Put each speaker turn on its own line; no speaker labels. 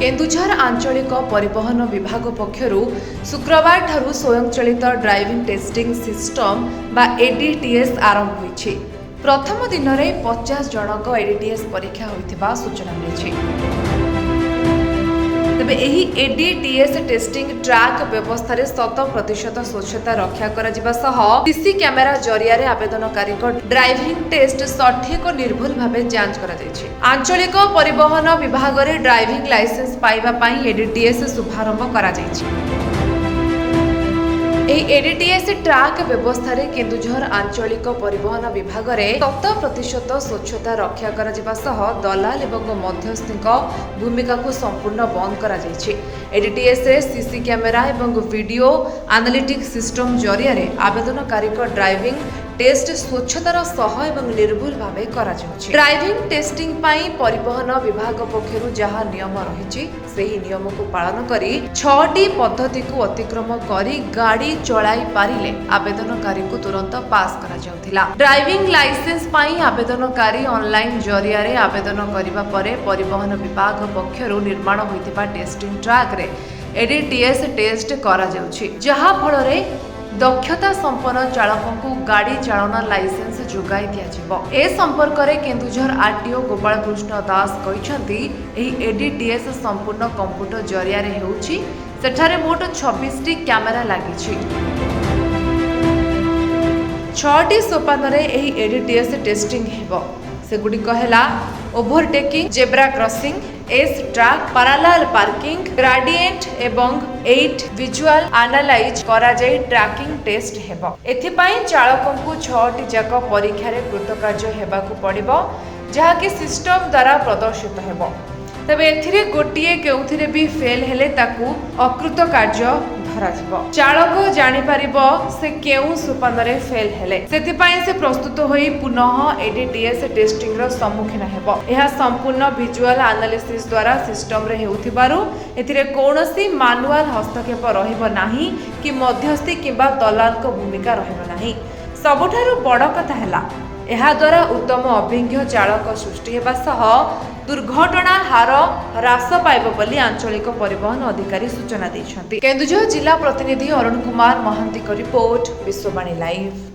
केन्दुझर आंचलिक परिवहन विभाग पक्षरु शुक्रवार ठारू स्वयंचलित ड्राइविंग टेस्टिंग सिस्टम बा एडीटीएस आरंभ होईछि। प्रथम दिन में 50 जनक एडीटीएस परीक्षा होइथिबा सूचना मिलिछि। तेबे एही एडीटीएस टेस्टिंग ट्रैक व्यवस्था रे 100% स्वच्छता रक्षा करा जिबा सह सीसी कैमेरा जरिया रे आवेदनकारी को ड्राइविंग टेस्ट सठिक और निर्भुल भावे जांच करा जायछि। आंचलिक परिवहन विभाग रे ड्राइविंग लाइसेंस पाइबा पई एडीटीएस शुभारंभ करा जायछि। एडीटीएस ट्रैक व्यवस्था रे केन्दुझर आंचलिक परिवहन विभाग रे 100% स्वच्छता रक्षा करा जिबा सह दलाल एवं मध्यस्थी भूमिका को संपूर्ण बंद करा जायछि। एडीटीएस रे सीसी कैमेरा एवं वीडियो एनालिटिक सिस्टम जरिया रे आवेदनकारी को ड्राइविंग टेस्ट स्वच्छतार सह एवं निर्भुल भावे करा जायछि। ड्राइविंग टेस्टिंग पाई परिवहन विभाग पक्षरु जहा नियम रहिछि सेही नियम को पालन करी 6टी पद्धति को अतिक्रम करी गाड़ी चलाई पारिले आवेदनकारी को तुरंत पास करा जाउथिला। ड्राइविंग लाइसेंस पाई आवेदनकारी ऑनलाइन जरिया रे आवेदन करिबा परे परिवहन विभाग पक्षरु निर्माण होइतिबा टेस्टिंग ट्रैक रे एडीटीएस टेस्ट करा जाउछि, जहा फल रे दक्षता संपन्न चालकों को गाड़ी चालना लाइसेंस जोगाई दिया। ए संपर्क में केन्दुझर आरटीओ गोपाल कृष्ण दास कहते एडीटीएस संपूर्ण कंप्यूटर जरिया रे हेउछि। सेठारे मोट 26टी कैमेरा लागिछि। 6टी सोपान रे एही एडीटीएस टेस्टिंग हेबो। सेगुडिक हेला overtaking, zebra crossing, S track, parallel parking, gradient एवं 8 विजुअल एनालाइज करा जाय ट्रैकिंग टेस्ट हेबो। एथिपाई चालकों को 6टी जाक परीक्षा रे कृतकार्य हेबाकू पड़िबो, जहा कि सिस्टम द्वारा प्रदर्शित हेबो। तबे एथिरे गोटिए केउथिरे भी फेल हेले ताकू अकृत कार्य धराजिबो। चालक जानि पारिबो से केउ सोपान रे फेल हेले, सेथिपाई से प्रस्तुत होई पुनः एडीटीएस टेस्टिंग रो सम्मुखीन हेबो। एहा संपूर्ण विजुअल एनालिसिस द्वारा सिस्टम रे हेउथिबारु एथिरे कोनोसी मैनुअल हस्तक्षेप रहिबो नाही कि मध्यस्थी किबा दलाल को भूमिका रहिबो नाही। सबुठारु बड़ कथा हेला एहा द्वारा उत्तम अभिज्ञ चालक सृष्टि हेबा सह दुर्घटना हार ह्रास पाइब बोली आंचलिक परिवहन अधिकारी सूचना दैछन्ति। केन्दुझर जिला प्रतिनिधि अरुण कुमार महांती को रिपोर्ट, विश्ववाणी लाइव।